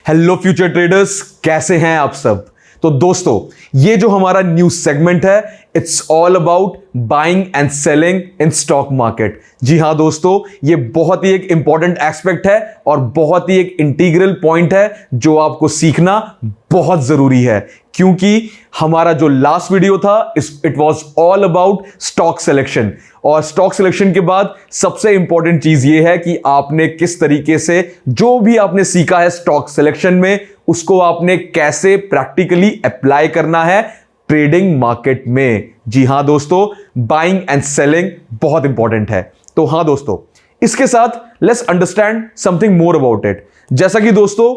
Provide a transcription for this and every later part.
Hello future traders, कैसे हैं आप सब। तो दोस्तों, ये जो हमारा न्यू सेगमेंट है, it's all about buying and selling in stock market. जी हां दोस्तों, ये बहुत ही एक इंपॉर्टेंट एस्पेक्ट है और बहुत ही एक इंटीग्रल पॉइंट है जो आपको सीखना बहुत जरूरी है, क्योंकि हमारा जो लास्ट वीडियो था it was all about stock selection. और स्टॉक सिलेक्शन के बाद सबसे इंपॉर्टेंट चीज ये है कि आपने किस तरीके से जो भी आपने सीखा है स्टॉक सिलेक्शन में, उसको आपने कैसे प्रैक्टिकली अप्लाई करना है ट्रेडिंग मार्केट में। जी हां दोस्तों, बाइंग एंड सेलिंग बहुत इंपॉर्टेंट है। तो हां दोस्तों, इसके साथ let's understand something more about it. जैसा कि दोस्तों,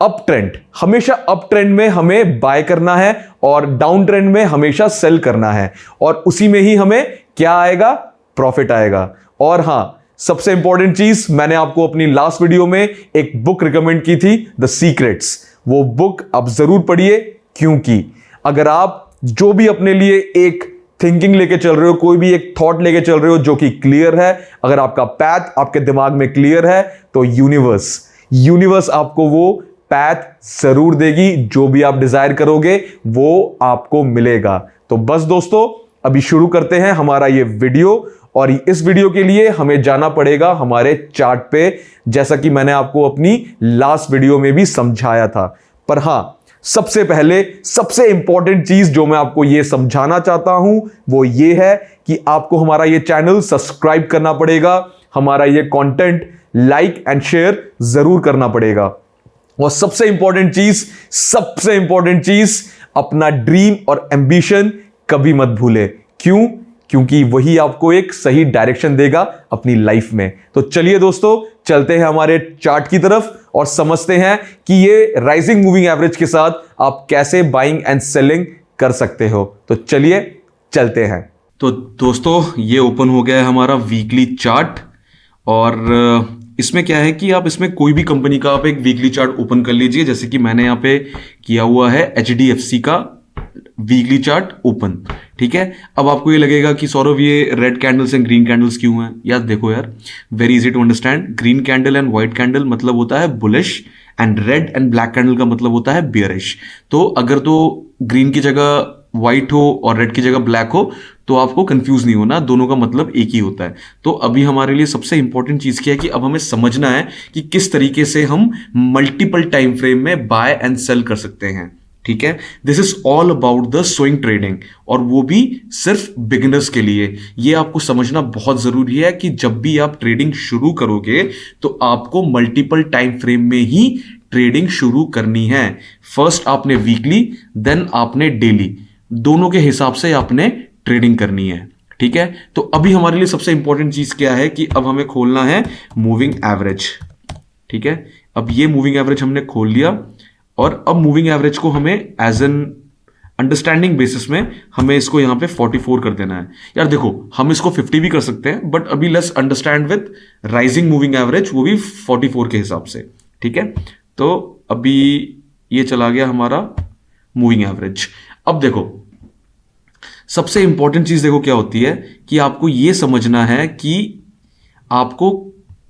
अप ट्रेंड, हमेशा अप ट्रेंड में हमें बाय करना है और डाउन ट्रेंड में हमेशा सेल करना है, और उसी में ही हमें क्या आएगा, प्रॉफिट आएगा। और हां, सबसे इंपॉर्टेंट चीज, मैंने आपको अपनी लास्ट वीडियो में एक बुक रिकमेंड की थी, द सीक्रेट्स। वो बुक आप जरूर पढ़िए, क्योंकि अगर आप जो भी अपने लिए एक थिंकिंग लेके चल रहे हो, कोई भी एक थॉट लेके चल रहे हो जो कि क्लियर है, अगर आपका पैथ आपके दिमाग में क्लियर है, तो यूनिवर्स आपको वो पैथ जरूर देगी। जो भी आप डिजायर करोगे वो आपको मिलेगा। तो बस दोस्तों, अभी शुरू करते हैं हमारा ये वीडियो। और इस वीडियो के लिए हमें जाना पड़ेगा हमारे चार्ट पे, जैसा कि मैंने आपको अपनी लास्ट वीडियो में भी समझाया था। पर हां, सबसे पहले सबसे इंपॉर्टेंट चीज जो मैं आपको ये समझाना चाहता हूं वो ये है कि आपको हमारा ये चैनल सब्सक्राइब करना पड़ेगा, हमारा ये कंटेंट लाइक एंड शेयर जरूर करना पड़ेगा। और सबसे इंपॉर्टेंट चीज, अपना ड्रीम और एंबिशन कभी मत भूले। क्योंकि वही आपको एक सही डायरेक्शन देगा अपनी लाइफ में। तो चलिए दोस्तों, चलते हैं हमारे चार्ट की तरफ और समझते हैं कि ये राइजिंग मूविंग एवरेज के साथ आप कैसे बाइंग एंड सेलिंग कर सकते हो। तो चलिए चलते हैं। तो दोस्तों, ये ओपन हो गया है हमारा वीकली चार्ट। और इसमें क्या है कि आप इसमें कोई भी कंपनी का आप एक वीकली चार्ट ओपन कर लीजिए। जैसे कि मैंने यहाँ पे किया हुआ है HDFC का वीकली चार्ट ओपन। ठीक है, अब आपको ये लगेगा कि सौरभ, ये red candles and green candles क्यों हैं? यार देखो यार, very easy to understand. Green candle and white candle मतलब होता है bullish, and red and black candle का मतलब होता है बियरिश। तो अगर तो ग्रीन की जगह व्हाइट हो और रेड की जगह ब्लैक हो तो आपको कंफ्यूज नहीं होना, दोनों का मतलब एक ही होता है। तो अभी हमारे लिए सबसे इंपॉर्टेंट चीज क्या है कि अब हमें समझना है कि किस तरीके से हम मल्टीपल टाइम फ्रेम में बाय एंड सेल कर सकते हैं। ठीक है, this is all about the swing trading, और वो भी सिर्फ बिगिनर्स के लिए। ये आपको समझना बहुत जरूरी है कि जब भी आप ट्रेडिंग शुरू करोगे तो आपको मल्टीपल टाइम फ्रेम में ही ट्रेडिंग शुरू करनी है। फर्स्ट आपने वीकली, देन आपने डेली, दोनों के हिसाब से आपने ट्रेडिंग करनी है। ठीक है, तो अभी हमारे लिए सबसे इंपॉर्टेंट चीज क्या है कि अब हमें खोलना है मूविंग एवरेज। ठीक है, अब ये मूविंग एवरेज हमने खोल लिया, और अब मूविंग एवरेज को हमें एज एन अंडरस्टैंडिंग बेसिस में हमें इसको यहां पे 44 कर देना है। यार देखो, हम इसको 50 भी कर सकते हैं, बट अभी let's understand with rising moving average, वो भी 44 के हिसाब से। ठीक है, तो अभी ये चला गया हमारा मूविंग एवरेज। अब देखो, सबसे इंपॉर्टेंट चीज देखो क्या होती है कि आपको यह समझना है कि आपको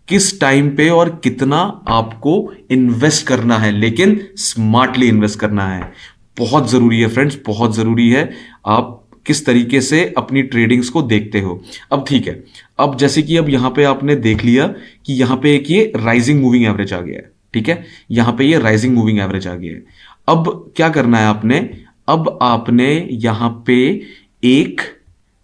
किस टाइम पे और कितना आपको इन्वेस्ट करना है, लेकिन स्मार्टली इन्वेस्ट करना है। बहुत जरूरी है फ्रेंड्स, बहुत जरूरी है आप किस तरीके से अपनी ट्रेडिंग्स को देखते हो। अब ठीक है, अब जैसे कि अब यहां पे आपने देख लिया कि यहां पे एक ये राइजिंग मूविंग एवरेज आ गया है। ठीक है, यहां पे ये राइजिंग मूविंग एवरेज आ गया है। अब क्या करना है आपने, अब आपने यहां पे एक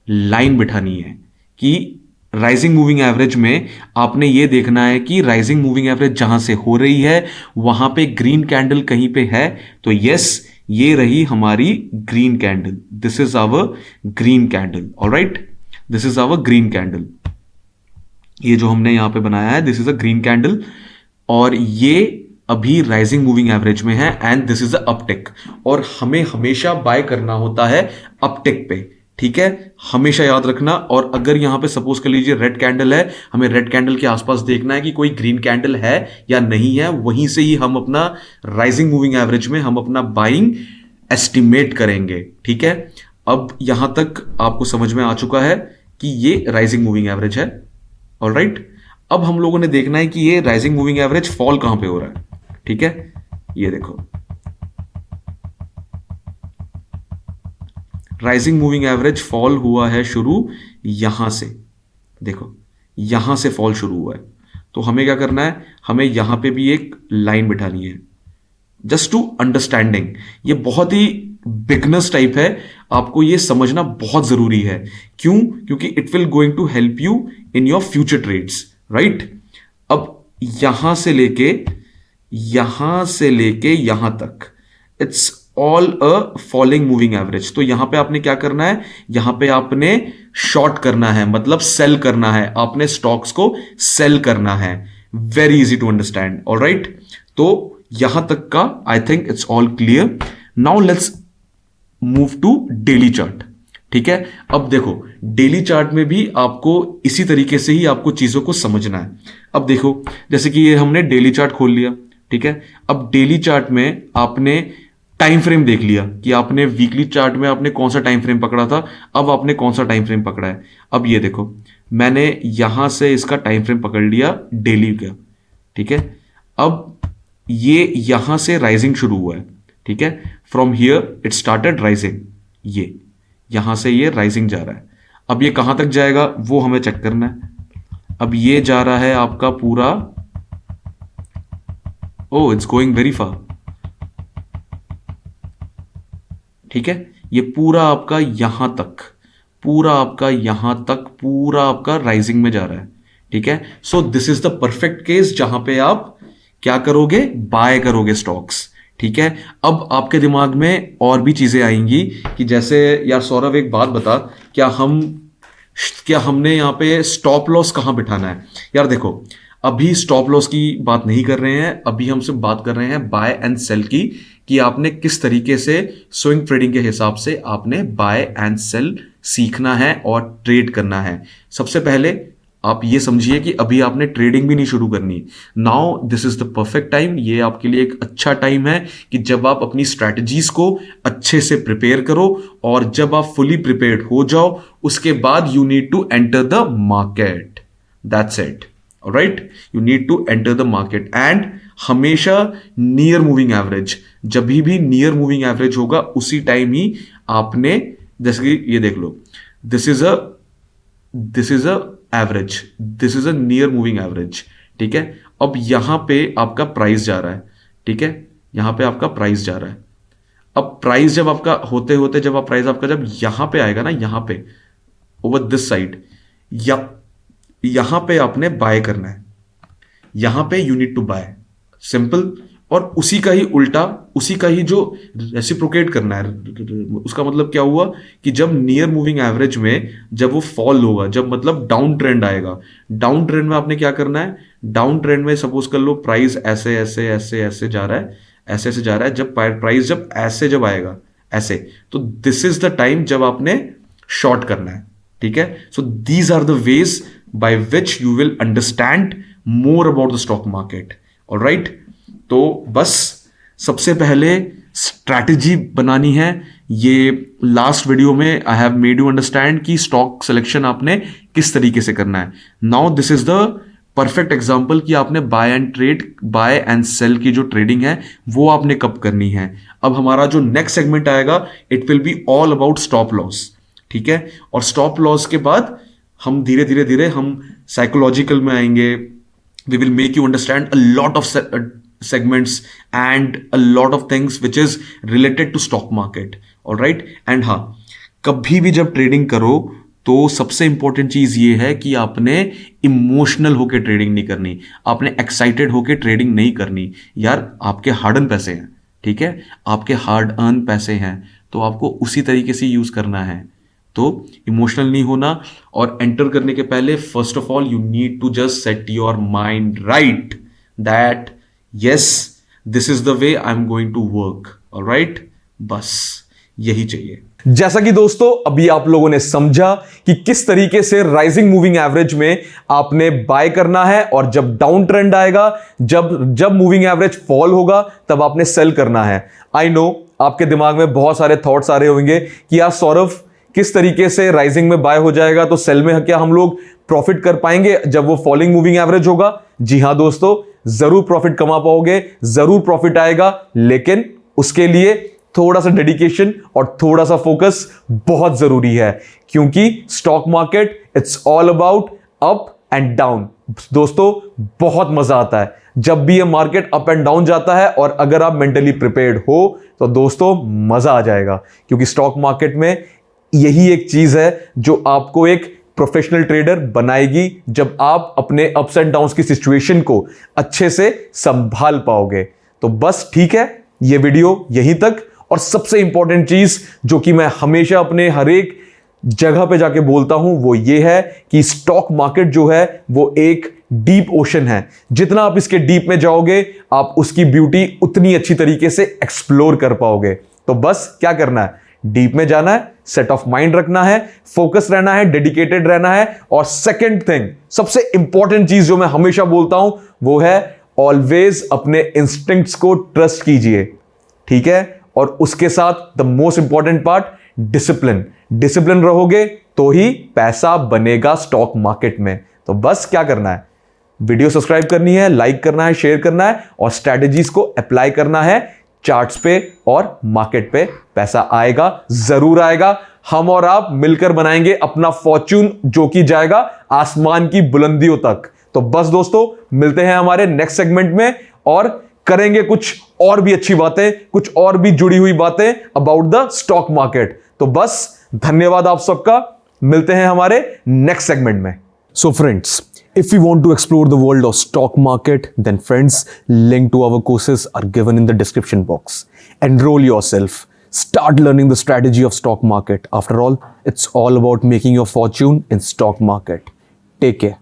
लाइन बिठानी है कि राइजिंग मूविंग एवरेज में आपने ये देखना है कि राइजिंग मूविंग एवरेज जहां से हो रही है वहां पे ग्रीन कैंडल कहीं पे है। तो यस, ये रही हमारी green candle, this is our green candle. Alright, this is our green candle. ये जो हमने यहां पे बनाया है, this is a green candle, और ये अभी राइजिंग मूविंग एवरेज में है, and this is a uptick. और हमें हमेशा बाय करना होता है अपटिक पे। ठीक है, हमेशा याद रखना। और अगर यहां पे सपोज कर लीजिए रेड कैंडल है, हमें रेड कैंडल के आसपास देखना है कि कोई ग्रीन कैंडल है या नहीं है, वहीं से ही हम अपना राइजिंग मूविंग एवरेज में हम अपना बाइंग एस्टिमेट करेंगे। ठीक है, अब यहां तक आपको समझ में आ चुका है कि ये राइजिंग मूविंग एवरेज है। ऑलराइट, अब हम लोगों ने देखना है कि ये राइजिंग मूविंग एवरेज फॉल कहां पे हो रहा है। ठीक है, ये देखो, राइजिंग मूविंग एवरेज फॉल हुआ है शुरू यहां से, देखो यहां से फॉल शुरू हुआ है। तो हमें क्या करना है, हमें यहां पे भी एक लाइन बिठानी है, जस्ट टू अंडरस्टैंडिंग। ये बहुत ही बिगनर्स टाइप है, आपको ये समझना बहुत जरूरी है। क्यों? क्योंकि it will going to help you in your future trades, right. अब यहां से लेके यहां तक it's all a falling moving average. तो यहां पे आपने क्या करना है, यहां पे आपने शॉर्ट करना है, मतलब सेल करना है, आपने स्टॉक्स को सेल करना है। Very easy to understand, alright. तो यहां तक का I think it's all clear. Now let's move to daily chart, ठीक है। अब देखो डेली चार्ट में भी आपको इसी तरीके से ही आपको चीजों को समझना है। अब देखो जैसे कि ये हमने डेली चार्ट खोल लिया, ठीक है। अब डेली चार्ट में आपने टाइम फ्रेम देख लिया कि आपने वीकली चार्ट में आपने कौन सा टाइम फ्रेम पकड़ा था, अब आपने कौन सा टाइम फ्रेम पकड़ा है। अब ये देखो मैंने यहां से इसका टाइम फ्रेम पकड़ लिया डेली का, ठीक है। अब ये यहां से राइजिंग शुरू हुआ है, ठीक है। From here it started rising, ये यहां से ये राइजिंग जा रहा है। अब ये कहां तक जाएगा वो हमें चेक करना है। अब ये जा रहा है आपका पूरा, oh it's going very far, ठीक है। ये पूरा आपका यहां तक, पूरा आपका यहां तक, पूरा आपका राइजिंग में जा रहा है, ठीक है। So this is the perfect case जहां पे आप क्या करोगे, बाय करोगे स्टॉक्स, ठीक है। अब आपके दिमाग में और भी चीजें आएंगी कि जैसे यार सौरभ एक बात बता, क्या हमने यहां पे स्टॉप लॉस कहां बिठाना है। यार देखो अभी स्टॉप लॉस की बात नहीं कर रहे हैं, अभी हम सिर्फ बात कर रहे हैं बाय एंड सेल की, कि आपने किस तरीके से स्विंग ट्रेडिंग के हिसाब से आपने बाय एंड सेल सीखना है और ट्रेड करना है। सबसे पहले आप ये समझिए कि अभी आपने ट्रेडिंग भी नहीं शुरू करनी। Now this is the perfect time, ये आपके लिए एक अच्छा टाइम है कि जब आप अपनी स्ट्रैटेजीज को अच्छे से प्रिपेयर करो, और जब आप फुली प्रिपेयर्ड हो जाओ उसके बाद you need to enter the market, that's it, alright. You need to enter the market and हमेशा नियर मूविंग एवरेज, जब भी नियर मूविंग एवरेज होगा उसी टाइम ही आपने, जैसे कि ये देख लो, this is a average, this is a near moving average, ठीक है। अब यहां पे आपका प्राइस जा रहा है, ठीक है, यहां पे आपका प्राइस जा रहा है। अब प्राइस जब आपका होते होते जब आप प्राइस आपका जब यहां पे आएगा ना, यहां पे ओवर दिस साइड, या यहां पे आपने बाय करना है, यहां पे you need to buy, simple. और उसी का ही उल्टा, उसी का ही जो रेसिप्रोकेट करना है। उसका मतलब क्या हुआ कि जब नियर मूविंग एवरेज में जब वो फॉल होगा, जब मतलब डाउन ट्रेंड आएगा, डाउन ट्रेंड में आपने क्या करना है, डाउन ट्रेंड में सपोज कर लो प्राइस ऐसे ऐसे ऐसे ऐसे जा रहा है, ऐसे ऐसे जा रहा है, जब प्राइस जब ऐसे जब आएगा ऐसे, तो दिस इज द टाइम जब आपने शॉर्ट करना है, ठीक है। So these are the ways by which you will understand more about the stock market, alright. तो बस सबसे पहले स्ट्रैटेजी बनानी है। ये लास्ट वीडियो में I have made you understand कि स्टॉक सिलेक्शन आपने किस तरीके से करना है। Now this is the perfect example कि आपने बाय एंड सेल की जो ट्रेडिंग है वो आपने कब करनी है। अब हमारा जो नेक्स्ट सेगमेंट आएगा it will be all about stop loss, ठीक है। और स्टॉप लॉस के बाद हम धीरे धीरे हम साइकोलॉजिकल में आएंगे। We will make you understand a lot of segments and a lot of things which is related to stock market, all right। and हाँ, कभी भी जब ट्रेडिंग करो तो सबसे इंपॉर्टेंट चीज ये है कि आपने इमोशनल होके ट्रेडिंग नहीं करनी, आपने एक्साइटेड होके ट्रेडिंग नहीं करनी। यार आपके हार्ड अर्न पैसे हैं, ठीक है, आपके हार्ड अर्न पैसे हैं, तो आपको उसी तरीके से यूज करना है। तो इमोशनल नहीं होना, और एंटर करने के पहले first of all you need to just set your mind right that yes this is the way I'm going to work, all right। बस यही चाहिए। जैसा कि दोस्तों अभी आप लोगों ने समझा कि किस तरीके से राइजिंग मूविंग एवरेज में आपने बाय करना है, और जब डाउन ट्रेंड आएगा, जब मूविंग एवरेज फॉल होगा, तब आपने सेल करना है। आई नो आपके दिमाग में बहुत सारे थॉट्स आ रहे होंगे कि यार सौरभ किस तरीके से राइजिंग में बाय हो जाएगा तो सेल में क्या हम लोग प्रॉफिट कर पाएंगे जब वो फॉलिंग मूविंग एवरेज होगा। जी हां दोस्तों, जरूर प्रॉफिट कमा पाओगे, जरूर प्रॉफिट आएगा, लेकिन उसके लिए थोड़ा सा डेडिकेशन और थोड़ा सा फोकस बहुत जरूरी है, क्योंकि stock market it's all about up and down. दोस्तों बहुत मजा आता है जब भी ये मार्केट अप एंड डाउन जाता है, और अगर आप मेंटली प्रिपेयर्ड हो तो दोस्तों मजा आ जाएगा, क्योंकि स्टॉक मार्केट में यही एक चीज है जो आपको एक प्रोफेशनल ट्रेडर बनाएगी, जब आप अपने अप्स एंड डाउन्स की सिचुएशन को अच्छे से संभाल पाओगे। तो बस ठीक है, ये वीडियो यहीं तक। और सबसे इंपॉर्टेंट चीज जो कि मैं हमेशा अपने हर एक जगह पे जाके बोलता हूं वो ये है कि स्टॉक मार्केट जो है वो एक डीप ओशन है। जितना आप इसके डीप में जाओगे आप उसकी ब्यूटी उतनी अच्छी तरीके से एक्सप्लोर कर पाओगे। तो बस क्या करना है, डीप में जाना है, सेट ऑफ माइंड रखना है, फोकस रहना है, डेडिकेटेड रहना है। और सेकंड थिंग, सबसे इंपॉर्टेंट चीज जो मैं हमेशा बोलता हूं वो है ऑलवेज अपने इंस्टिंक्ट्स को ट्रस्ट कीजिए, ठीक है। और उसके साथ the most important part, discipline. Discipline रहोगे तो ही पैसा बनेगा स्टॉक मार्केट में। तो बस क्या करना है, वीडियो सब्सक्राइब करनी है, लाइक करना है, शेयर करना है, और स्ट्रैटेजीज को अप्लाई करना है चार्ट्स पे और मार्केट पे। पैसा आएगा, जरूर आएगा। हम और आप मिलकर बनाएंगे अपना फॉर्च्यून, जो कि जाएगा आसमान की बुलंदियों तक। तो बस दोस्तों मिलते हैं हमारे नेक्स्ट सेगमेंट में, और करेंगे कुछ और भी अच्छी बातें, कुछ और भी जुड़ी हुई बातें अबाउट द स्टॉक मार्केट। तो बस धन्यवाद आप सबका, मिलते हैं हमारे नेक्स्ट सेगमेंट में। So friends, if you want to explore the world of stock market, then friends, link to our courses are given in the description box. Enroll yourself, start learning the strategy of stock market. After all, it's all about making your fortune in stock market. Take care.